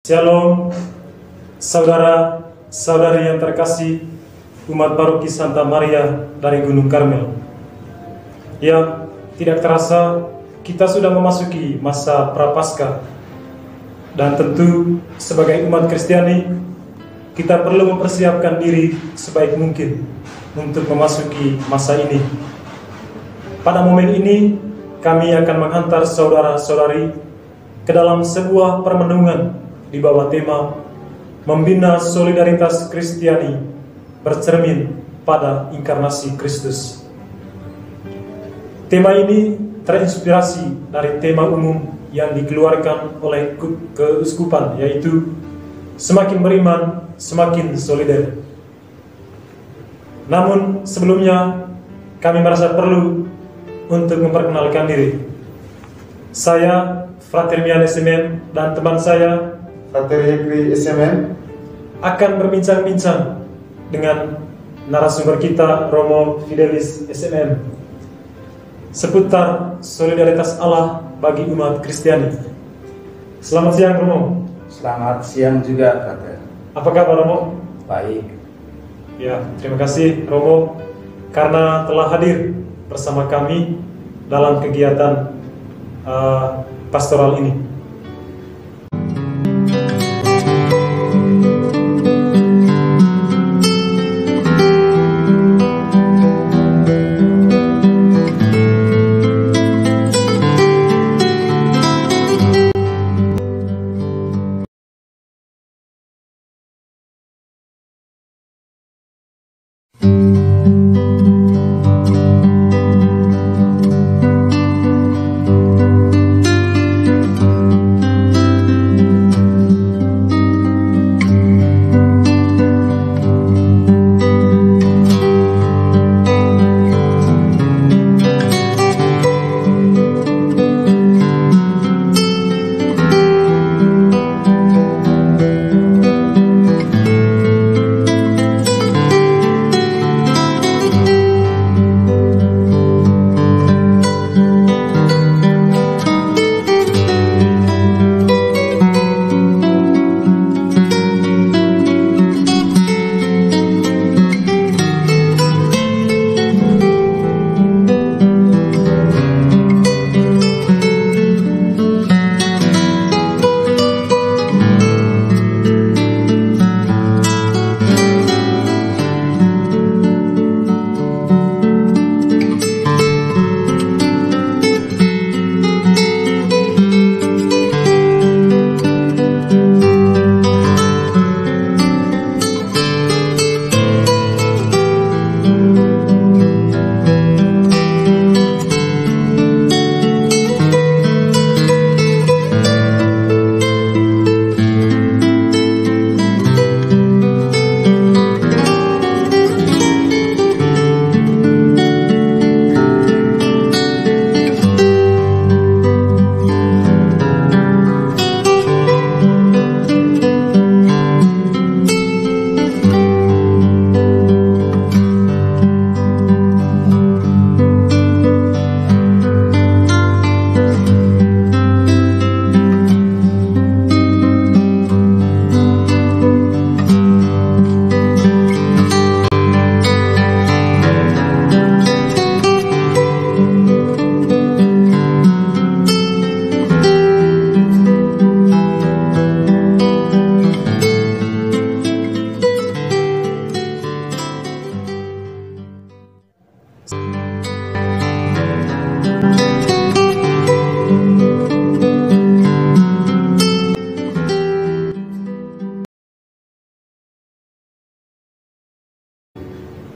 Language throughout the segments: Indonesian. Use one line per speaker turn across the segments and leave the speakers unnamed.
Shalom, saudara-saudari yang terkasih, umat paroki Santa Maria dari Gunung Karmel. Ya, tidak terasa kita sudah memasuki masa Prapaskah, dan tentu sebagai umat Kristiani kita perlu mempersiapkan diri sebaik mungkin untuk memasuki masa ini. Pada momen ini kami akan menghantar saudara-saudari ke dalam sebuah permenungan di bawah tema Membina Solidaritas Kristiani bercermin pada Inkarnasi Kristus. Tema ini terinspirasi dari tema umum yang dikeluarkan oleh keuskupan, yaitu semakin beriman, semakin solider. Namun sebelumnya kami merasa perlu untuk memperkenalkan diri. Saya, Frater Mian SMM, dan teman saya
Frater Hekri SMM
akan berbincang-bincang dengan narasumber kita, Romo Fidelis SMM, seputar solidaritas Allah bagi umat Kristiani. Selamat siang, Romo.
Selamat siang juga, Frater.
Apa kabar, Romo?
Baik.
Ya, terima kasih, Romo, karena telah hadir bersama kami dalam kegiatan pastoral ini.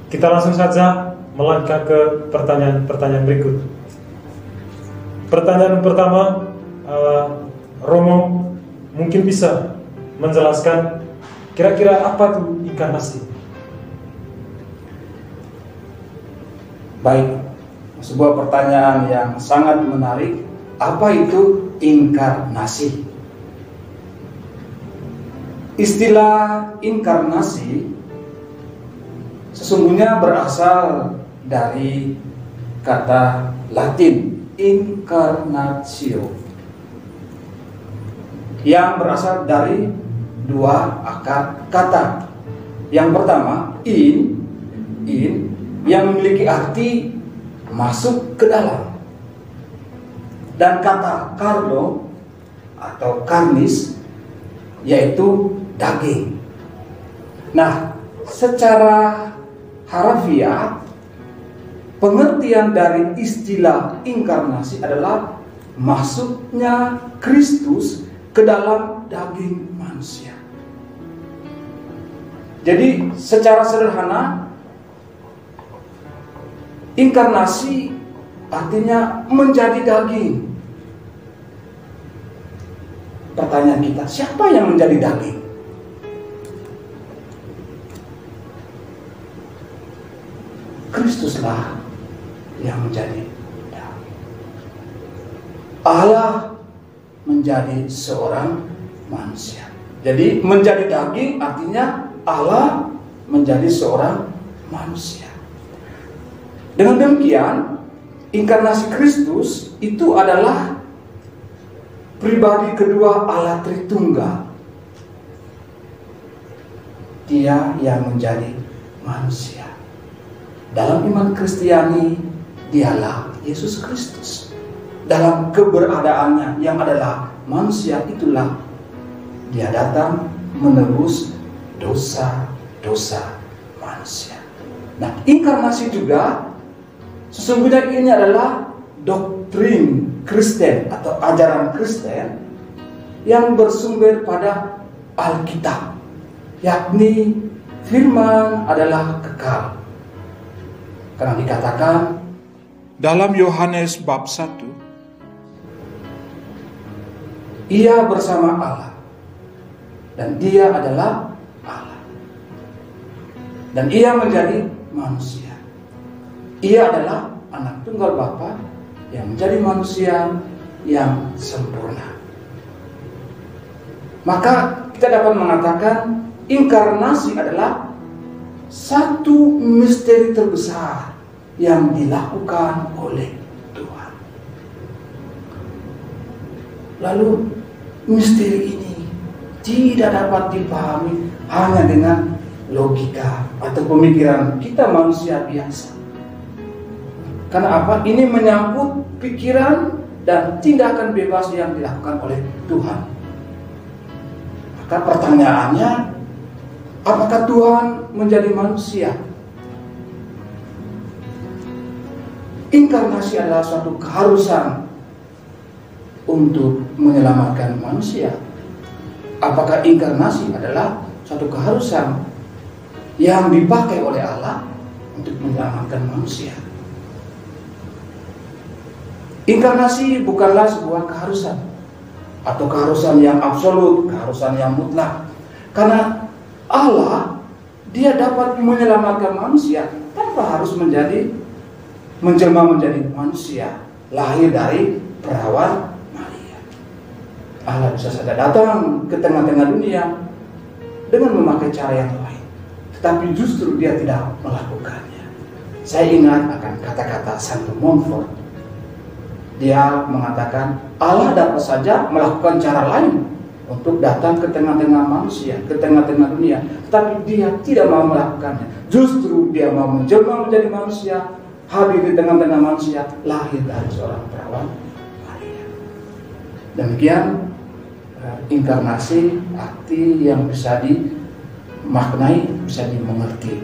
Kita langsung saja melangkah ke pertanyaan-pertanyaan berikut. Pertanyaan pertama, Romo mungkin bisa menjelaskan kira-kira apa itu inkarnasi?
Baik, sebuah pertanyaan yang sangat menarik. Apa itu inkarnasi? Istilah inkarnasi sesungguhnya berasal dari kata Latin incarnatio, yang berasal dari dua akar kata. Yang pertama, in yang memiliki arti masuk ke dalam. Dan kata carno atau karnis yaitu daging. Nah, secara harafiah pengertian dari istilah inkarnasi adalah masuknya Kristus ke dalam daging manusia. Jadi secara sederhana, inkarnasi artinya menjadi daging. Pertanyaan kita, siapa yang menjadi daging? Kristuslah yang menjadi daging. Allah menjadi seorang manusia. Jadi menjadi daging artinya Allah menjadi seorang manusia. Dengan demikian, inkarnasi Kristus itu adalah pribadi kedua Allah Tritunggal. Dia yang menjadi manusia. Dalam iman Kristiani, dialah Yesus Kristus. Dalam keberadaannya yang adalah manusia, itulah dia datang menebus dosa-dosa manusia. Nah, inkarnasi juga sesungguhnya ini adalah doktrin Kristen atau ajaran Kristen yang bersumber pada Alkitab, yakni firman adalah kekal. Karena dikatakan dalam Yohanes bab 1, ia bersama Allah dan dia adalah Allah. Dan ia menjadi manusia. Ia adalah anak tunggal Bapa yang menjadi manusia yang sempurna. Maka kita dapat mengatakan inkarnasi adalah satu misteri terbesar yang dilakukan oleh Tuhan. Lalu misteri ini tidak dapat dipahami hanya dengan logika atau pemikiran kita manusia biasa. Karena apa? Ini menyangkut pikiran dan tindakan bebas yang dilakukan oleh Tuhan. Maka pertanyaannya, apakah Tuhan menjadi manusia? Inkarnasi adalah suatu keharusan untuk menyelamatkan manusia. Apakah inkarnasi adalah suatu keharusan yang dipakai oleh Allah untuk menyelamatkan manusia? Inkarnasi bukanlah sebuah keharusan atau keharusan yang absolut, keharusan yang mutlak. Karena Allah, dia dapat menyelamatkan manusia tanpa harus menjelma menjadi manusia, lahir dari perawan Maria. Allah bisa saja datang ke tengah-tengah dunia dengan memakai cara yang lain, tetapi justru dia tidak melakukannya. Saya ingat akan kata-kata Santo Montfort. Dia mengatakan Allah dapat saja melakukan cara lain untuk datang ke tengah-tengah manusia, ke tengah-tengah dunia, tetapi dia tidak mau melakukannya. Justru dia mau menjelma menjadi manusia, hadir di tengah-tengah manusia, lahir dari seorang perawan Maria. Demikian inkarnasi, arti yang bisa dimaknai, bisa dimengerti.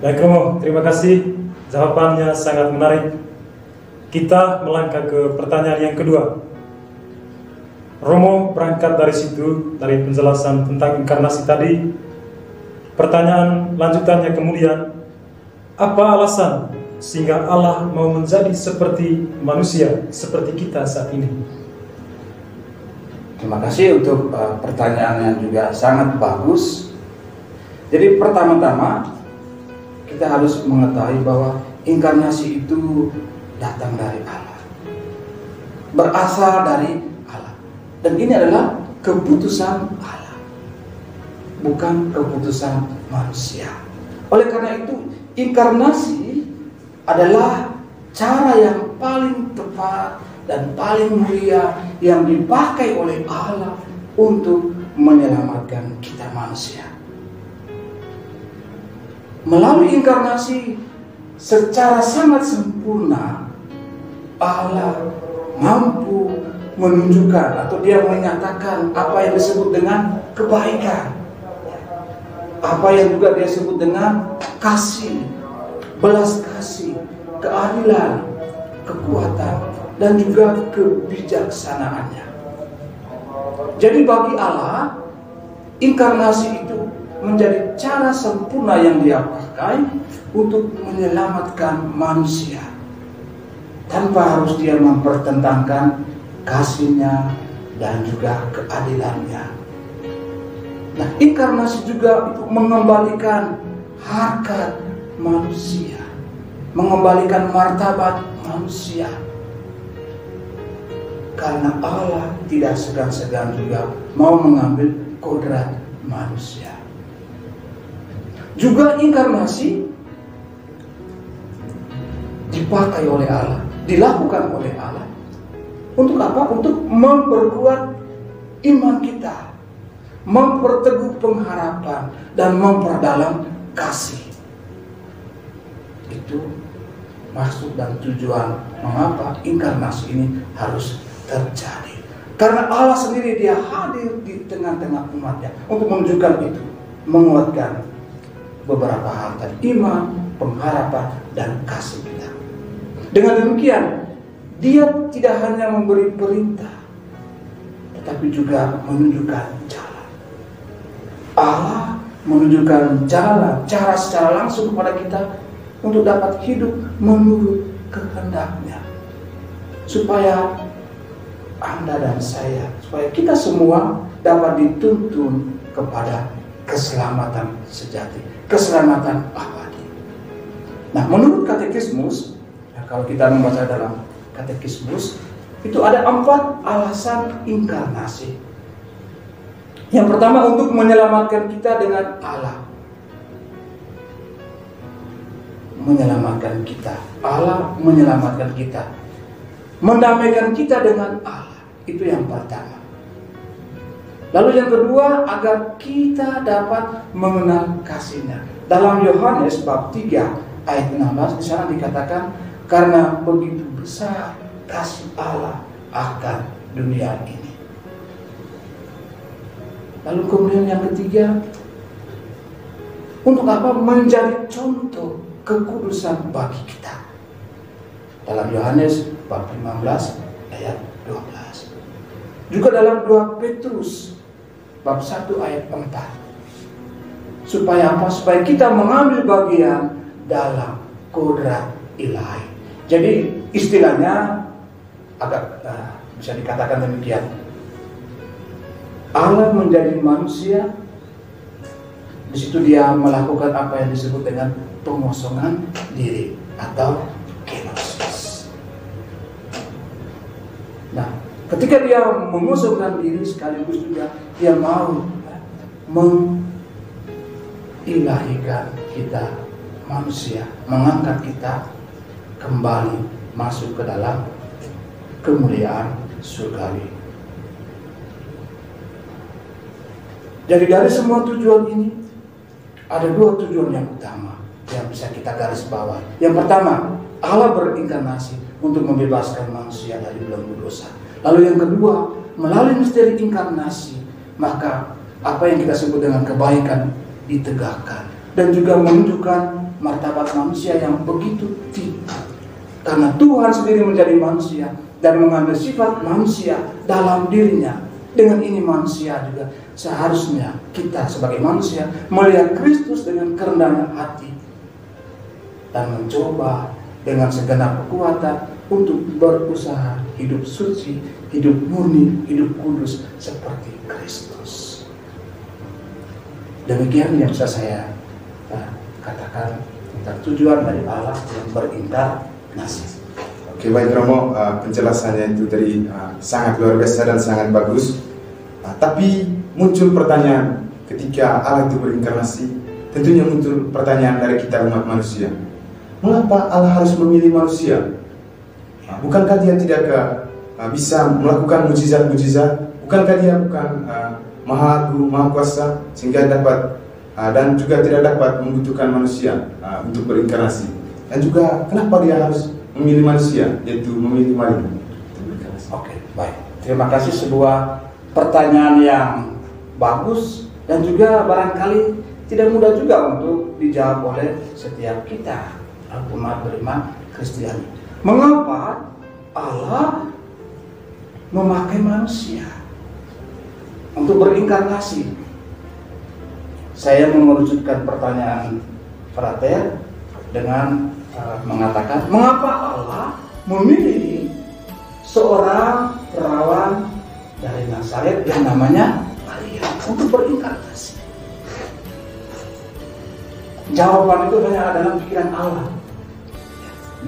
Baik Romo, terima kasih. Jawabannya sangat menarik. Kita melangkah ke pertanyaan yang kedua. Romo berangkat dari situ, dari penjelasan tentang inkarnasi tadi. Pertanyaan lanjutannya kemudian, apa alasan sehingga Allah mau menjadi seperti manusia, seperti kita saat ini?
Terima kasih untuk pertanyaan yang juga sangat bagus. Jadi pertama-tama kita harus mengetahui bahwa inkarnasi itu datang dari Allah, berasal dari Allah, dan ini adalah keputusan Allah, bukan keputusan manusia. Oleh karena itu, inkarnasi adalah cara yang paling tepat dan paling mulia yang dipakai oleh Allah untuk menyelamatkan kita manusia. Melalui inkarnasi secara sangat sempurna, Allah mampu menunjukkan atau dia menyatakan apa yang disebut dengan kebaikan, apa yang juga dia sebut dengan kasih, belas kasih, keadilan, kekuatan, dan juga kebijaksanaannya. Jadi bagi Allah, inkarnasi itu menjadi cara sempurna yang dia pakai untuk menyelamatkan manusia, tanpa harus dia mempertentangkan kasihnya dan juga keadilannya. Nah, inkarnasi juga itu mengembalikan harkat manusia, mengembalikan martabat manusia. Karena Allah tidak segan-segan juga mau mengambil kodrat manusia. Juga inkarnasi dipakai oleh Allah, dilakukan oleh Allah. Untuk apa? Untuk memperkuat iman kita, memperteguh pengharapan, dan memperdalam kasih. Itu maksud dan tujuan mengapa inkarnasi ini harus terjadi. Karena Allah sendiri dia hadir di tengah-tengah umatnya untuk menunjukkan itu, menguatkan beberapa hal tadi, iman, pengharapan, dan kasih kita. Dengan demikian, dia tidak hanya memberi perintah, tetapi juga menunjukkan jalan. Allah menunjukkan jalan, cara secara langsung kepada kita untuk dapat hidup menurut kehendaknya, supaya Anda dan saya, supaya kita semua dapat dituntun kepada keselamatan sejati, keselamatan abadi. Nah, menurut katekismus, kalau kita membaca dalam katekismus, itu ada 4 alasan inkarnasi. Yang pertama, untuk menyelamatkan kita dengan Allah. Menyelamatkan kita. Allah menyelamatkan kita. Mendamaikan kita dengan Allah. Itu yang pertama. Lalu yang kedua, agar kita dapat mengenal kasih-Nya. Dalam Yohanes bab 3 ayat 16 di sana dikatakan, karena begitu besar kasih Allah akan dunia ini. Lalu kemudian yang ketiga, untuk apa? Menjadi contoh kekudusan bagi kita. Dalam Yohanes bab 15 ayat 12. Juga dalam 2 Petrus bab 1 ayat 4. Supaya apa? Supaya kita mengambil bagian dalam kodrat ilahi. Jadi istilahnya agak bisa dikatakan demikian. Allah menjadi manusia, di situ dia melakukan apa yang disebut dengan pengosongan diri atau kenosis. Nah, ketika dia mengosongkan diri, sekaligus juga dia mau mengilahikan kita manusia, mengangkat kita kembali masuk ke dalam kemuliaan surgawi. Jadi dari semua tujuan ini ada 2 tujuan yang utama yang bisa kita garis bawah. Yang pertama, Allah berinkarnasi untuk membebaskan manusia dari belenggu dosa. Lalu yang kedua, melalui misteri inkarnasi, maka apa yang kita sebut dengan kebaikan ditegakkan dan juga menunjukkan martabat manusia yang begitu tinggi. Karena Tuhan sendiri menjadi manusia dan mengambil sifat manusia dalam dirinya. Dengan ini manusia juga seharusnya kita sebagai manusia melihat Kristus dengan kerendahan hati dan mencoba dengan segenap kekuatan untuk berusaha hidup suci, hidup murni, hidup kudus seperti Kristus. Demikian yang bisa saya katakan tentang tujuan dari Allah yang berinkarnasi.
Oke, baik Romo, penjelasannya itu tadi sangat luar biasa dan sangat bagus. Tapi muncul pertanyaan ketika Allah itu berinkarnasi, tentunya muncul pertanyaan dari kita umat manusia. Mengapa Allah harus memilih manusia? Bukankah dia tidak bisa melakukan mujizat-mujizat? bukankah dia bukan Maha Agung, Maha Kuasa, sehingga dapat dan juga tidak dapat membutuhkan manusia untuk berinkarnasi? Dan juga kenapa dia harus memilih manusia, yaitu memilih Maria?
Oke, baik. Terima kasih, sebuah pertanyaan yang bagus dan juga barangkali tidak mudah juga untuk dijawab oleh setiap kita umat beriman Kristiani. Mengapa Allah memakai manusia untuk berinkarnasi? Saya mengerucutkan pertanyaan frater dengan mengatakan, mengapa Allah memilih seorang perawan dari Nazaret yang namanya Maria untuk berinkarnasi? Jawaban itu hanya ada dalam pikiran Allah.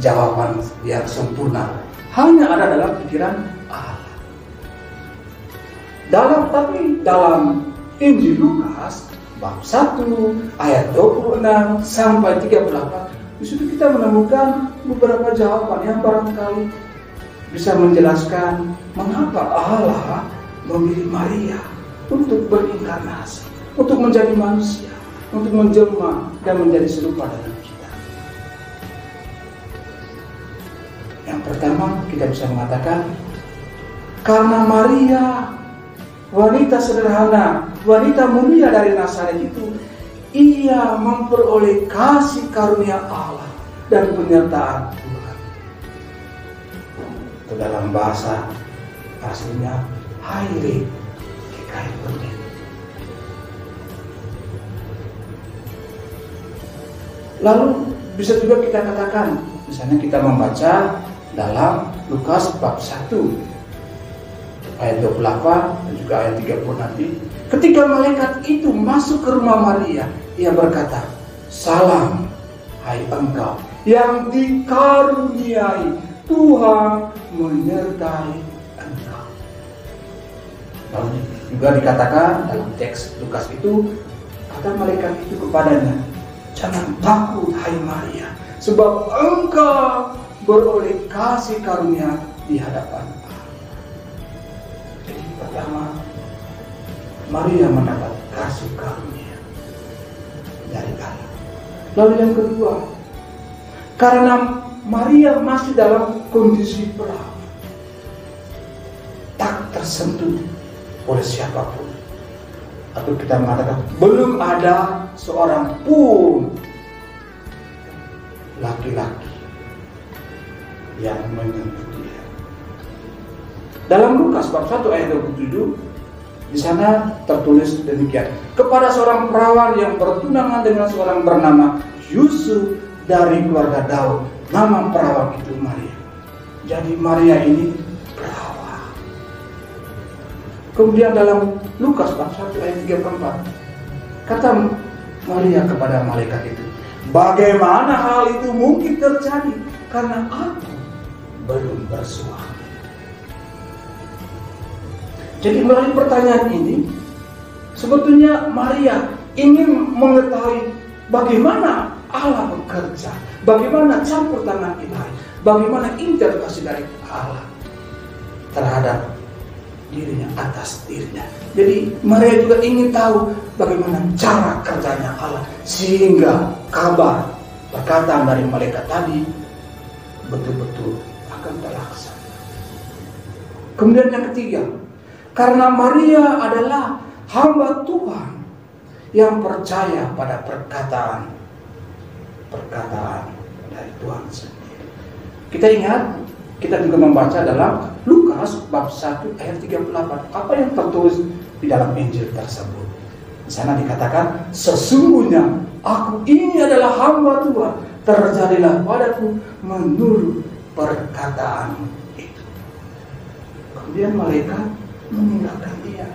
Jawaban yang sempurna hanya ada dalam pikiran Allah. Dalam Injil Lukas bab 1 ayat 26 sampai 38, di situ kita menemukan beberapa jawaban yang barangkali bisa menjelaskan mengapa Allah memilih Maria untuk berinkarnasi, untuk menjadi manusia, untuk menjelma dan menjadi serupa dengan kita. Yang pertama, kita bisa mengatakan karena Maria, wanita sederhana, wanita mulia dari Nazaret itu, ia memperoleh kasih karunia Allah dan penyertaan Tuhan. Itu dalam bahasa aslinya Haile Kekaibune. Lalu bisa juga kita katakan, misalnya kita membaca dalam Lukas bab 1 ayat 28 dan juga ayat 30 nanti, ketika malaikat itu masuk ke rumah Maria, ia berkata, "Salam, hai engkau yang dikaruniai, Tuhan menyertai engkau." Lalu juga dikatakan dalam teks Lukas itu, kata malaikat itu kepadanya, "Jangan takut, hai Maria, sebab engkau beroleh kasih karunia di hadapan Allah." Jadi pertama, Maria mendapat kasih karunia dari Allah. Lalu yang kedua, karena Maria masih dalam kondisi perawan, tak tersentuh oleh siapapun, atau kita mengatakan belum ada seorang pun laki-laki yang menyentuh dia. Dalam Lukas bab 1 ayat 27, di sana tertulis demikian, kepada seorang perawan yang bertunangan dengan seorang bernama Yusuf dari keluarga Daud, nama perawan itu Maria. Jadi Maria ini perawan. Kemudian dalam Lukas bab 1 ayat 34, kata Maria kepada malaikat itu, "Bagaimana hal itu mungkin terjadi karena aku belum bersuami?" Jadi melalui pertanyaan ini, sebetulnya Maria ingin mengetahui bagaimana Allah bekerja, bagaimana campur tangan ilahi, bagaimana intervensi dari Allah terhadap dirinya, atas dirinya. Jadi Maria juga ingin tahu bagaimana cara kerjanya Allah, sehingga kabar perkataan dari malaikat tadi betul-betul akan terlaksana. Kemudian yang ketiga, karena Maria adalah hamba Tuhan yang percaya pada perkataan dari Tuhan sendiri. Kita ingat, kita juga membaca dalam Lukas bab 1 ayat 38, apa yang tertulis di dalam Injil tersebut. Di sana dikatakan, "Sesungguhnya aku ini adalah hamba Tuhan, terjadilah padaku menurut perkataan itu." Kemudian malaikat meninggalkan dia.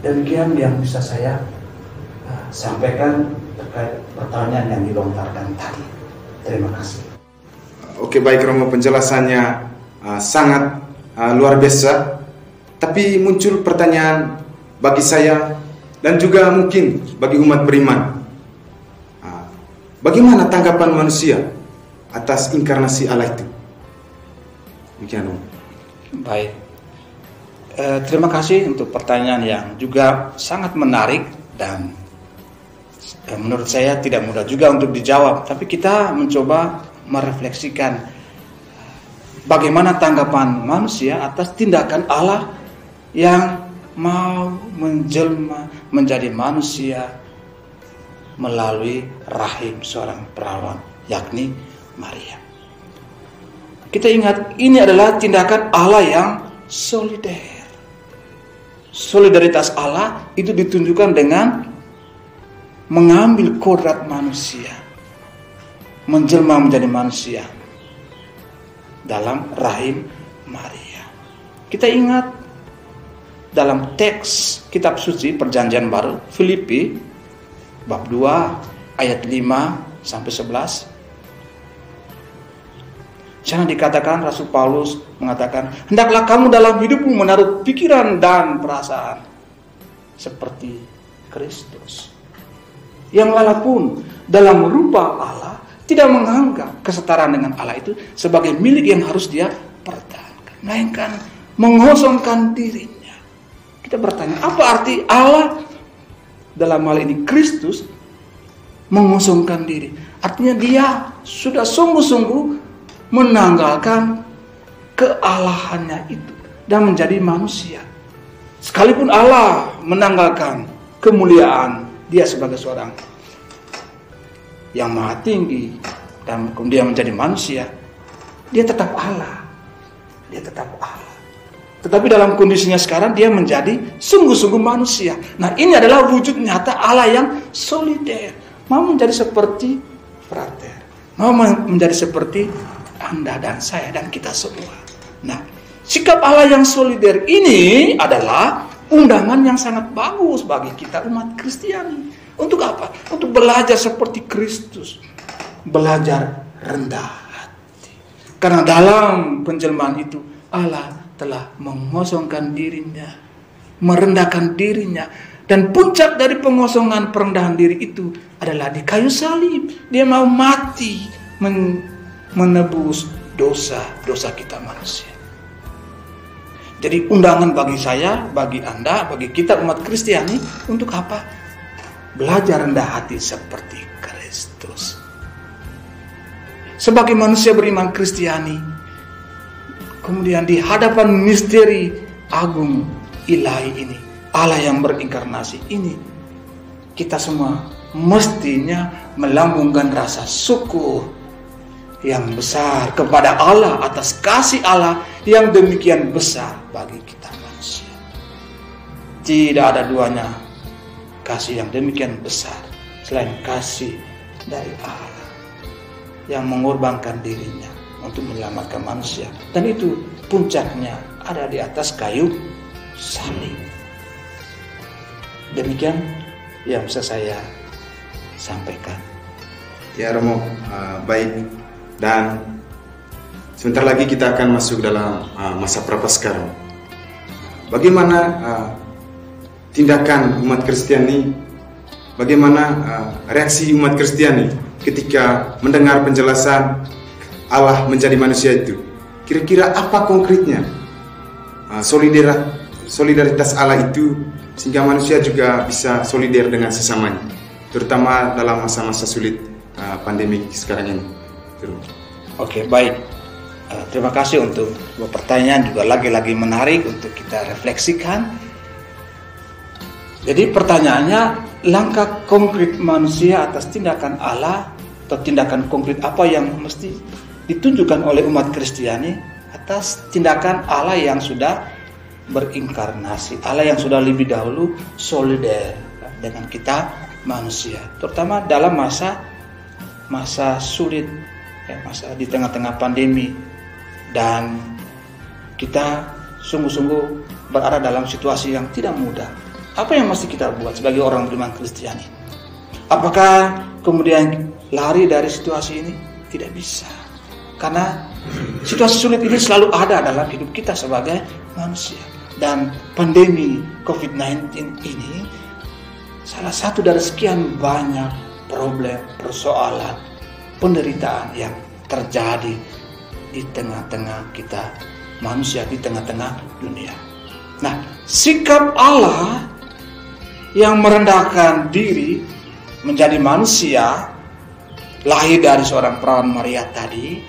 Demikian yang bisa saya sampaikan terkait pertanyaan yang dilontarkan tadi. Terima kasih.
Oke, baik Romo, penjelasannya sangat luar biasa. Tapi muncul pertanyaan bagi saya dan juga mungkin bagi umat beriman. Bagaimana tanggapan manusia atas inkarnasi Allah itu? Demikian, Romo.
Baik. Terima kasih untuk pertanyaan yang juga sangat menarik dan menurut saya tidak mudah juga untuk dijawab. Tapi kita mencoba merefleksikan bagaimana tanggapan manusia atas tindakan Allah yang mau menjelma menjadi manusia melalui rahim seorang perawan, yakni Maria. Kita ingat, ini adalah tindakan Allah yang solider. Solidaritas Allah itu ditunjukkan dengan mengambil kodrat manusia, menjelma menjadi manusia dalam rahim Maria. Kita ingat dalam teks kitab suci Perjanjian Baru, Filipi bab 2 ayat 5 sampai 11. Jangan dikatakan, Rasul Paulus mengatakan, hendaklah kamu dalam hidupmu menaruh pikiran dan perasaan seperti Kristus, yang walaupun dalam rupa Allah tidak menganggap kesetaraan dengan Allah itu sebagai milik yang harus dia pertahankan, melainkan mengosongkan dirinya. Kita bertanya, apa arti Allah dalam hal ini Kristus mengosongkan diri? Artinya dia sudah sungguh-sungguh menanggalkan kealahannya itu dan menjadi manusia. Sekalipun Allah menanggalkan kemuliaan dia sebagai seorang yang maha tinggi dan kemudian menjadi manusia, dia tetap Allah. Dia tetap Allah. Tetapi dalam kondisinya sekarang dia menjadi sungguh-sungguh manusia. Nah, ini adalah wujud nyata Allah yang solider, mau menjadi seperti frater, mau menjadi seperti Anda dan saya dan kita semua. Nah, sikap Allah yang solider ini adalah undangan yang sangat bagus bagi kita umat Kristiani. Untuk apa? Untuk belajar seperti Kristus, belajar rendah hati. Karena dalam penjelmaan itu Allah telah mengosongkan dirinya, merendahkan dirinya. Dan puncak dari pengosongan perendahan diri itu adalah di kayu salib. Dia mau mati menebus dosa-dosa kita manusia. Jadi undangan bagi saya, bagi Anda, bagi kita umat Kristiani untuk apa? Belajar rendah hati seperti Kristus. Sebagai manusia beriman Kristiani, kemudian di hadapan misteri agung ilahi ini, Allah yang berinkarnasi ini, kita semua mestinya melambungkan rasa syukur yang besar kepada Allah atas kasih Allah yang demikian besar bagi kita manusia. Tidak ada duanya kasih yang demikian besar selain kasih dari Allah yang mengorbankan dirinya untuk menyelamatkan manusia, dan itu puncaknya ada di atas kayu salib. Demikian yang bisa saya sampaikan.
Ya Romo, baik. Dan sebentar lagi kita akan masuk dalam masa Prapaskah. Bagaimana tindakan umat Kristiani, bagaimana reaksi umat Kristiani ketika mendengar penjelasan Allah menjadi manusia itu? Kira-kira apa konkretnya solidaritas Allah itu sehingga manusia juga bisa solider dengan sesamanya, terutama dalam masa-masa sulit pandemi sekarang ini?
Oke, baik. Terima kasih untuk pertanyaan, juga lagi-lagi menarik untuk kita refleksikan. Jadi pertanyaannya, langkah konkret manusia atas tindakan Allah atau tindakan konkret apa yang mesti ditunjukkan oleh umat Kristiani atas tindakan Allah yang sudah berinkarnasi, Allah yang sudah lebih dahulu solider dengan kita manusia, terutama dalam masa sulit, masa di tengah-tengah pandemi, dan kita sungguh-sungguh berada dalam situasi yang tidak mudah. Apa yang mesti kita buat sebagai orang beriman Kristiani? Apakah kemudian lari dari situasi ini? Tidak bisa, karena situasi sulit ini selalu ada dalam hidup kita sebagai manusia. Dan pandemi COVID-19 ini salah satu dari sekian banyak problem, persoalan, penderitaan yang terjadi di tengah-tengah kita manusia, di tengah-tengah dunia. Nah, sikap Allah yang merendahkan diri menjadi manusia, lahir dari seorang perawan Maria tadi,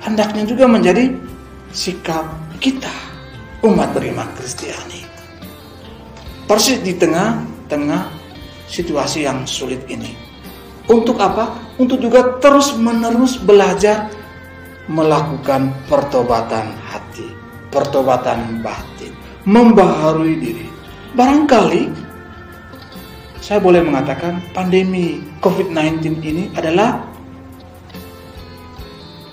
hendaknya juga menjadi sikap kita, umat beriman Kristiani. Persis di tengah-tengah situasi yang sulit ini. Untuk apa? Untuk juga terus-menerus belajar melakukan pertobatan hati, pertobatan batin, membaharui diri. Barangkali saya boleh mengatakan pandemi COVID-19 ini adalah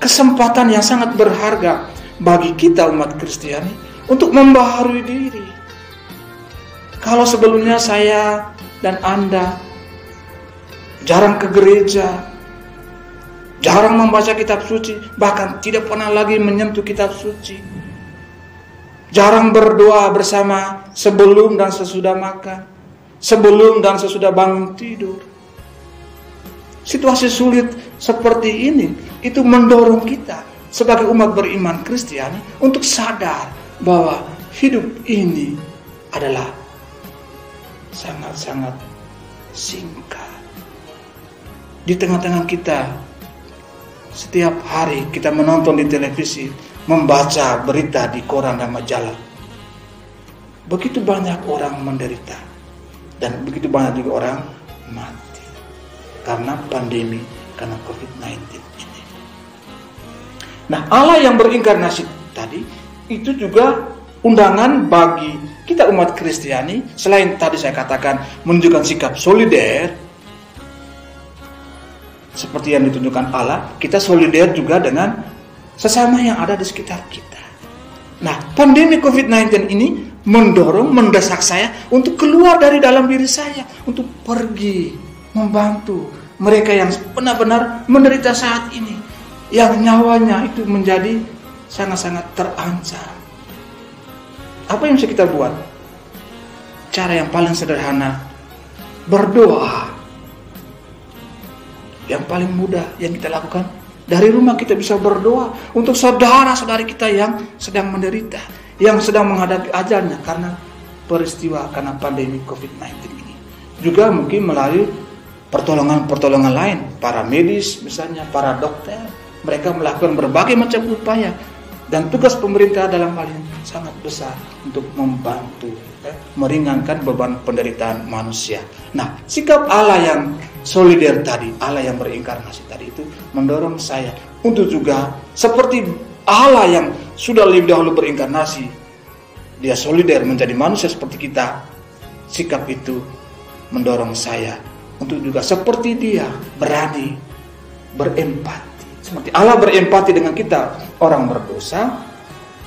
kesempatan yang sangat berharga bagi kita umat Kristiani untuk membaharui diri. Kalau sebelumnya saya dan Anda jarang ke gereja, jarang membaca kitab suci, bahkan tidak pernah lagi menyentuh kitab suci, jarang berdoa bersama sebelum dan sesudah makan, sebelum dan sesudah bangun tidur. Situasi sulit seperti ini itu mendorong kita sebagai umat beriman Kristiani untuk sadar bahwa hidup ini adalah sangat-sangat singkat. Di tengah-tengah kita, setiap hari kita menonton di televisi, membaca berita di koran dan majalah. Begitu banyak orang menderita dan begitu banyak juga orang mati karena pandemi, karena COVID-19 ini. Nah, Allah yang berinkarnasi tadi itu juga undangan bagi kita umat Kristiani. Selain tadi saya katakan menunjukkan sikap solider seperti yang ditunjukkan Allah, kita solider juga dengan sesama yang ada di sekitar kita. Nah, pandemi COVID-19 ini mendorong, mendesak saya untuk keluar dari dalam diri saya, untuk pergi membantu mereka yang benar-benar menderita saat ini, yang nyawanya itu menjadi sangat-sangat terancam. Apa yang bisa kita buat? Cara yang paling sederhana, berdoa. Yang paling mudah yang kita lakukan, dari rumah kita bisa berdoa untuk saudara-saudari kita yang sedang menderita, yang sedang menghadapi ajalnya karena peristiwa, karena pandemi COVID-19 ini. Juga mungkin melalui pertolongan-pertolongan lain, para medis misalnya, para dokter, mereka melakukan berbagai macam upaya. Dan tugas pemerintah dalam hal ini sangat besar untuk membantu, meringankan beban penderitaan manusia. Nah, sikap Allah yang solider tadi, Allah yang berinkarnasi tadi itu mendorong saya untuk juga seperti Allah yang sudah lebih dahulu berinkarnasi, dia solider menjadi manusia seperti kita. Sikap itu mendorong saya untuk juga seperti dia berani berempati. Seperti Allah berempati dengan kita, orang berdosa,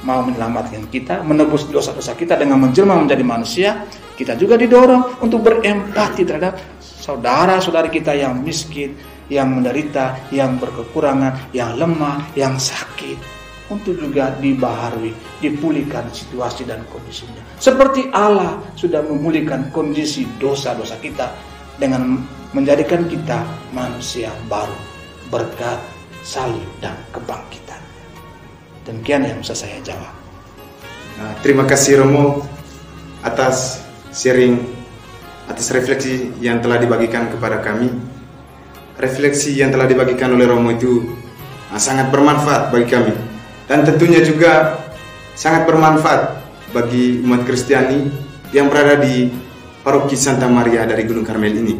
mau menyelamatkan kita, menebus dosa-dosa kita dengan menjelma menjadi manusia. Kita juga didorong untuk berempati terhadap saudara-saudari kita yang miskin, yang menderita, yang berkekurangan, yang lemah, yang sakit, untuk juga dibaharui, dipulihkan situasi dan kondisinya. Seperti Allah sudah memulihkan kondisi dosa-dosa kita dengan menjadikan kita manusia baru berkat salib dan kebangkitan. Demikian yang bisa saya jawab.
Nah, terima kasih Romo atas sharing, atas refleksi yang telah dibagikan kepada kami. Refleksi yang telah dibagikan oleh Romo itu sangat bermanfaat bagi kami, dan tentunya juga sangat bermanfaat bagi umat Kristiani yang berada di Paroki Santa Maria dari Gunung Karmel ini.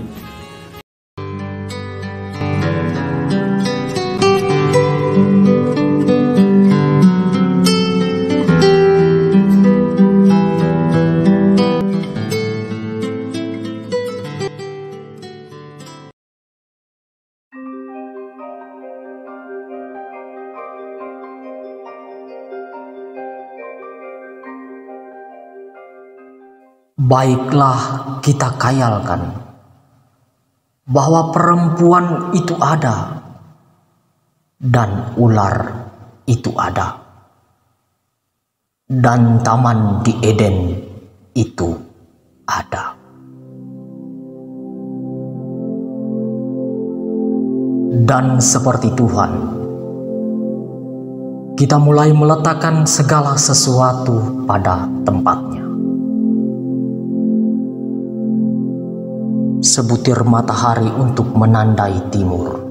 Baiklah kita khayalkan bahwa perempuan itu ada dan ular itu ada, dan taman di Eden itu ada. Dan seperti Tuhan, kita mulai meletakkan segala sesuatu pada tempatnya. Sebutir matahari untuk menandai timur.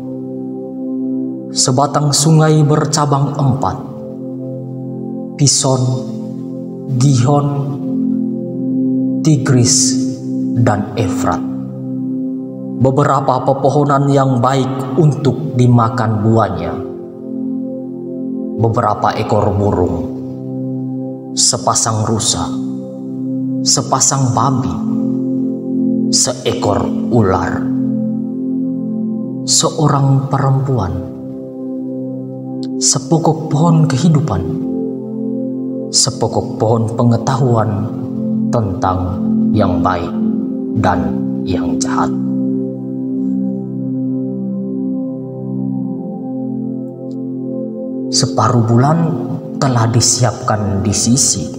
Sebatang sungai bercabang 4. Pison, Gihon, Tigris, dan Efrat. Beberapa pepohonan yang baik untuk dimakan buahnya. Beberapa ekor burung, sepasang rusa, sepasang babi, seekor ular, seorang perempuan, sepokok pohon kehidupan, sepokok pohon pengetahuan tentang yang baik dan yang jahat. Separuh bulan telah disiapkan di sisi,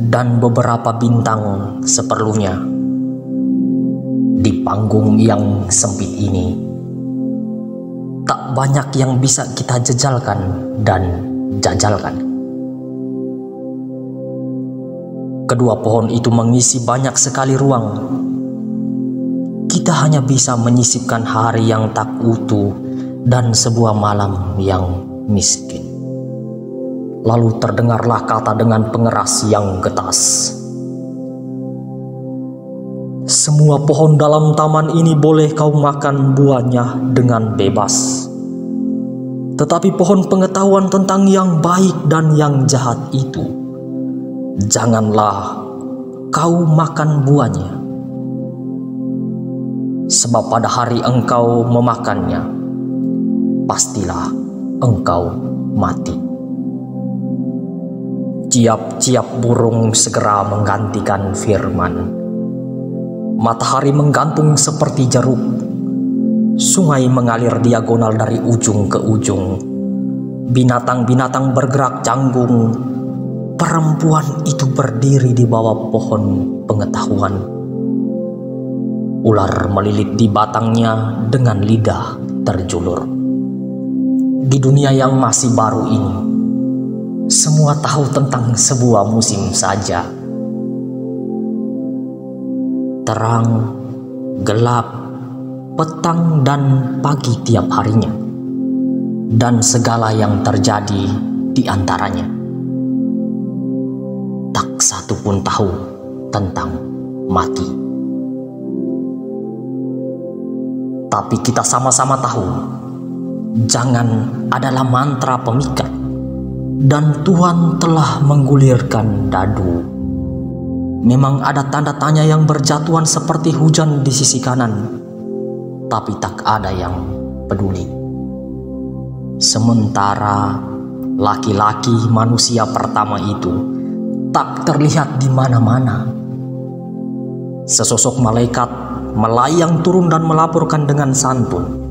dan beberapa bintang seperlunya. Di panggung yang sempit ini, tak banyak yang bisa kita jejalkan dan jajalkan. Kedua pohon itu mengisi banyak sekali ruang. Kita hanya bisa menyisipkan hari yang tak utuh dan sebuah malam yang miskin. Lalu terdengarlah kata dengan pengeras yang getas. Semua pohon dalam taman ini boleh kau makan buahnya dengan bebas. Tetapi pohon pengetahuan tentang yang baik dan yang jahat itu, janganlah kau makan buahnya. Sebab pada hari engkau memakannya, pastilah engkau mati. Ciap-ciap burung segera menggantikan firman. Matahari menggantung seperti jeruk. Sungai mengalir diagonal dari ujung ke ujung. Binatang-binatang bergerak canggung. Perempuan itu berdiri di bawah pohon pengetahuan. Ular melilit di batangnya dengan lidah terjulur. Di dunia yang masih baru ini, semua tahu tentang sebuah musim saja. Terang, gelap, petang, dan pagi tiap harinya, dan segala yang terjadi di antaranya. Tak satu pun tahu tentang mati. Tapi kita sama-sama tahu, jangan adalah mantra pemikat, dan Tuhan telah menggulirkan dadu. Memang ada tanda tanya yang berjatuhan seperti hujan di sisi kanan, tapi tak ada yang peduli. Sementara laki-laki manusia pertama itu tak terlihat di mana-mana. Sesosok malaikat melayang turun dan melaporkan dengan santun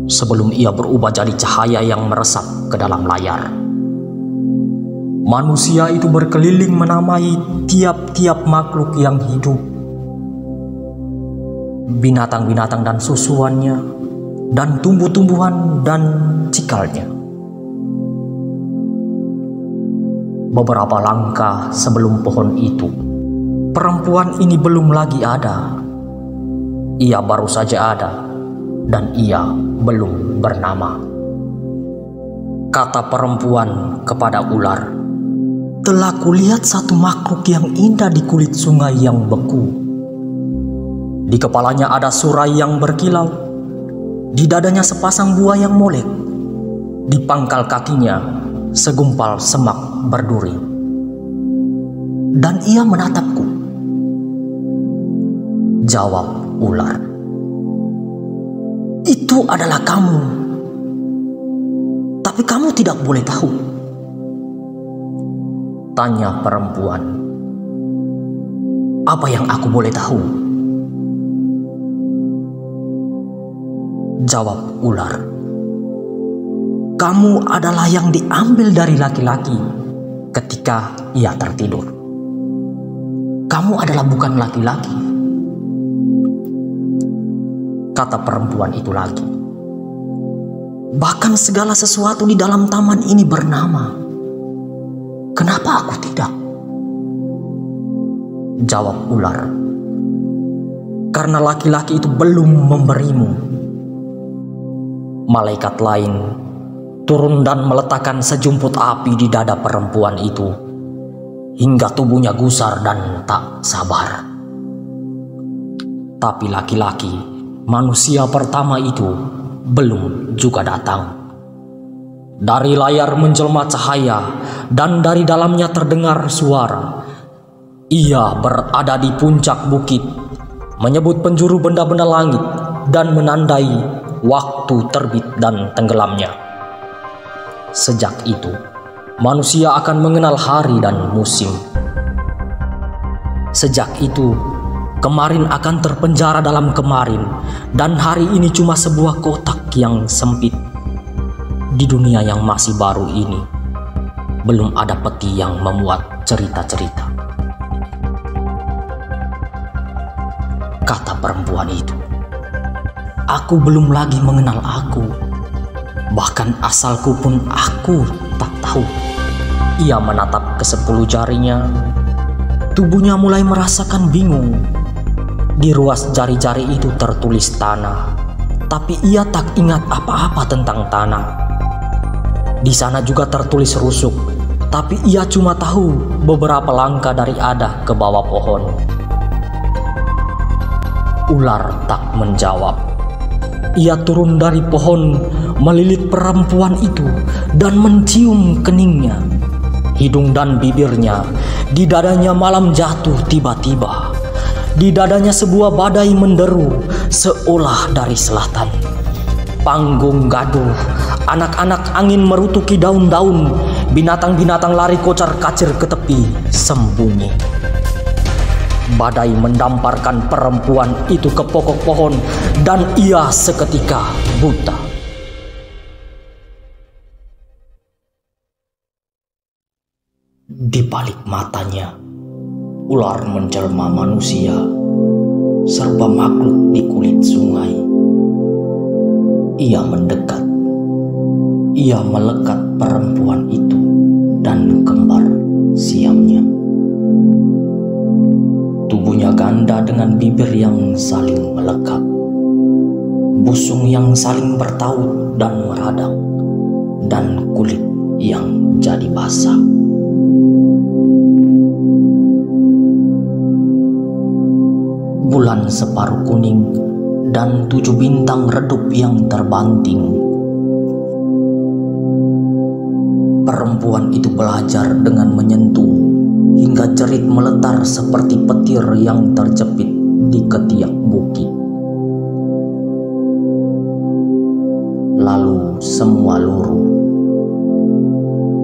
sebelum ia berubah jadi cahaya yang meresap ke dalam layar. Manusia itu berkeliling menamai tiap-tiap makhluk yang hidup, binatang-binatang dan susuannya, dan tumbuh-tumbuhan dan cikalnya. Beberapa langkah sebelum pohon itu, perempuan ini belum lagi ada. Ia baru saja ada, dan ia belum bernama. Kata perempuan kepada ular, "Telah kulihat satu makhluk yang indah di kulit sungai yang beku. Di kepalanya ada surai yang berkilau, di dadanya sepasang buah yang molek, di pangkal kakinya segumpal semak berduri. Dan ia menatapku." Jawab ular, "Itu adalah kamu, tapi kamu tidak boleh tahu." Tanya perempuan, "Apa yang aku boleh tahu?" Jawab ular, "Kamu adalah yang diambil dari laki-laki ketika ia tertidur. Kamu adalah bukan laki-laki." Kata perempuan itu lagi, Bahkan segala sesuatu di dalam taman ini bernama. Kenapa aku tidak? Jawab ular. Karena laki-laki itu belum memberimu. Malaikat lain turun dan meletakkan sejumput api di dada perempuan itu, hingga tubuhnya gusar dan tak sabar. Tapi laki-laki, manusia pertama itu, belum juga datang. Dari layar menjelma cahaya, dan dari dalamnya terdengar suara. Ia berada di puncak bukit, menyebut penjuru benda-benda langit, dan menandai waktu terbit dan tenggelamnya. Sejak itu, manusia akan mengenal hari dan musim. Sejak itu, kemarin akan terpenjara dalam kemarin, dan hari ini cuma sebuah kotak yang sempit. Di dunia yang masih baru ini, belum ada peti yang memuat cerita-cerita. Kata perempuan itu, aku belum lagi mengenal aku. Bahkan asalku pun aku tak tahu. Ia menatap ke 10 jarinya. Tubuhnya mulai merasakan bingung. Di ruas jari-jari itu tertulis tanah, tapi ia tak ingat apa-apa tentang tanah. Di sana juga tertulis rusuk, tapi ia cuma tahu beberapa langkah dari adah ke bawah pohon. Ular tak menjawab. Ia turun dari pohon, melilit perempuan itu, dan mencium keningnya, hidung dan bibirnya. Di dadanya malam jatuh tiba-tiba. Di dadanya sebuah badai menderu, seolah dari selatan. Panggung gaduh, anak-anak angin merutuki daun-daun, binatang-binatang lari kocar-kacir ke tepi, sembunyi. Badai mendamparkan perempuan itu ke pokok pohon, dan ia seketika buta. Di balik matanya, ular menjelma manusia, serba makhluk di kulit sungai. Ia mendekat. Ia melekat perempuan itu dan kembar siamnya. Tubuhnya ganda dengan bibir yang saling melekat, busung yang saling bertaut dan meradang, dan kulit yang jadi basah. Bulan separuh kuning dan 7 bintang redup yang terbanting. Perempuan itu belajar dengan menyentuh, hingga jerit meletar seperti petir yang terjepit di ketiak bukit. Lalu semua luruh.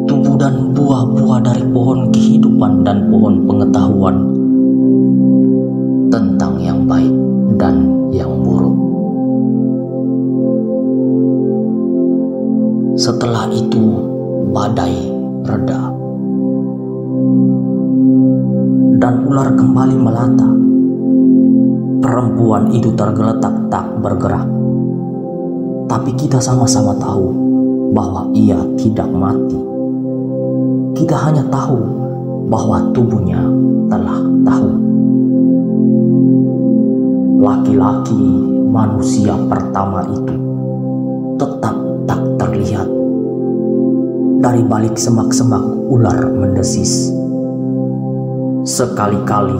Tubuh dan buah-buah dari pohon kehidupan dan pohon pengetahuan tentang yang baik dan yang buruk. Setelah itu badai reda, dan ular kembali melata. Perempuan itu tergeletak tak bergerak. Tapi kita sama-sama tahu bahwa ia tidak mati. Kita hanya tahu bahwa tubuhnya telah tahu. Laki-laki manusia pertama itu tetap tak terlihat. Dari balik semak-semak ular mendesis, sekali-kali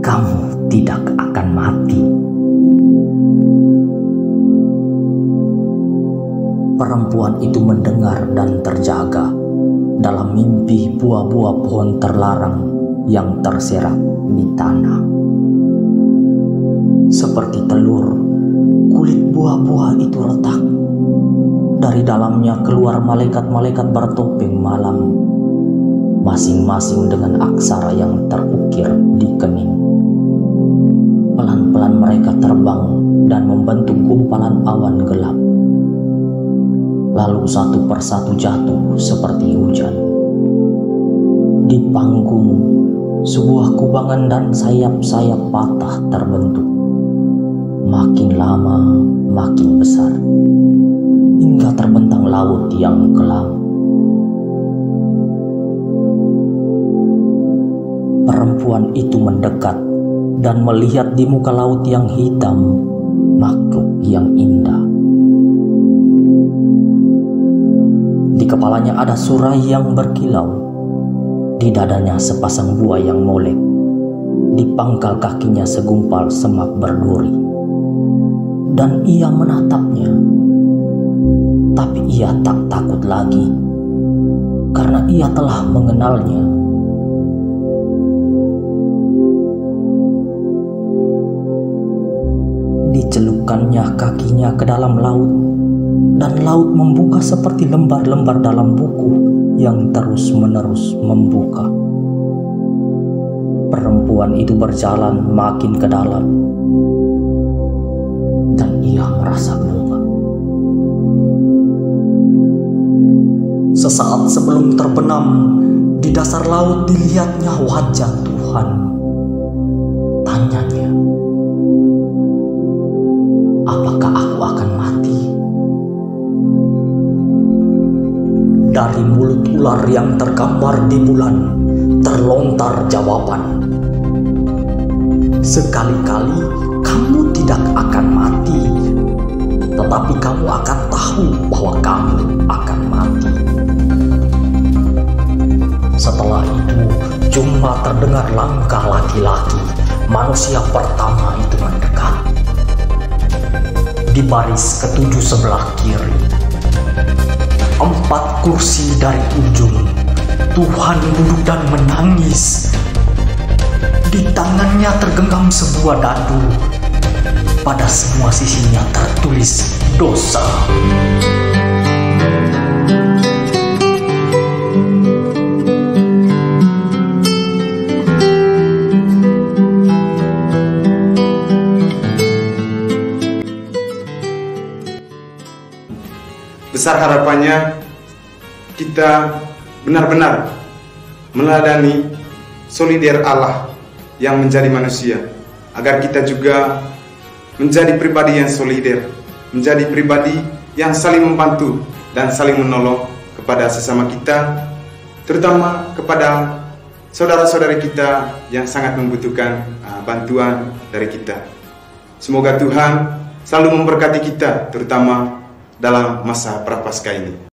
kamu tidak akan mati. Perempuan itu mendengar dan terjaga dalam mimpi buah-buah pohon terlarang yang terserak di tanah. Seperti telur, kulit buah-buah itu retak. Dari dalamnya keluar malaikat-malaikat bertopeng malam, masing-masing dengan aksara yang terukir di kening. Pelan-pelan mereka terbang dan membentuk gumpalan awan gelap. Lalu satu persatu jatuh seperti hujan. Di panggung, sebuah kubangan dan sayap-sayap patah terbentuk. Makin lama, makin besar. hingga terbentang laut yang kelam. Perempuan itu mendekat dan melihat di muka laut yang hitam makhluk yang indah. Di kepalanya ada surai yang berkilau, di dadanya sepasang buah yang molek, di pangkal kakinya segumpal semak berduri. Dan ia menatapnya, tapi ia tak takut lagi, karena ia telah mengenalnya. Dicelupkannya kakinya ke dalam laut, dan laut membuka seperti lembar-lembar dalam buku yang terus-menerus membuka. Perempuan itu berjalan makin ke dalam, dan ia merasa lupa. Sesaat sebelum terbenam, di dasar laut dilihatnya wajah Tuhan. Tanyanya, apakah aku akan mati? Dari mulut ular yang tergambar di bulan terlontar jawaban, sekali-kali kamu tidak akan mati, tetapi kamu akan tahu bahwa kamu akan mati. Setelah itu cuma terdengar langkah laki-laki, manusia pertama itu mendekat. Di baris ketujuh sebelah kiri, 4 kursi dari ujung, Tuhan duduk dan menangis. Di tangannya tergenggam sebuah dadu. Pada semua sisinya tertulis dosa.
Besar harapannya kita benar-benar meladani solider Allah yang menjadi manusia, agar kita juga menjadi pribadi yang solider, menjadi pribadi yang saling membantu dan saling menolong kepada sesama kita, terutama kepada saudara-saudari kita yang sangat membutuhkan bantuan dari kita. Semoga Tuhan selalu memberkati kita, terutama dalam masa Prapaskah ini.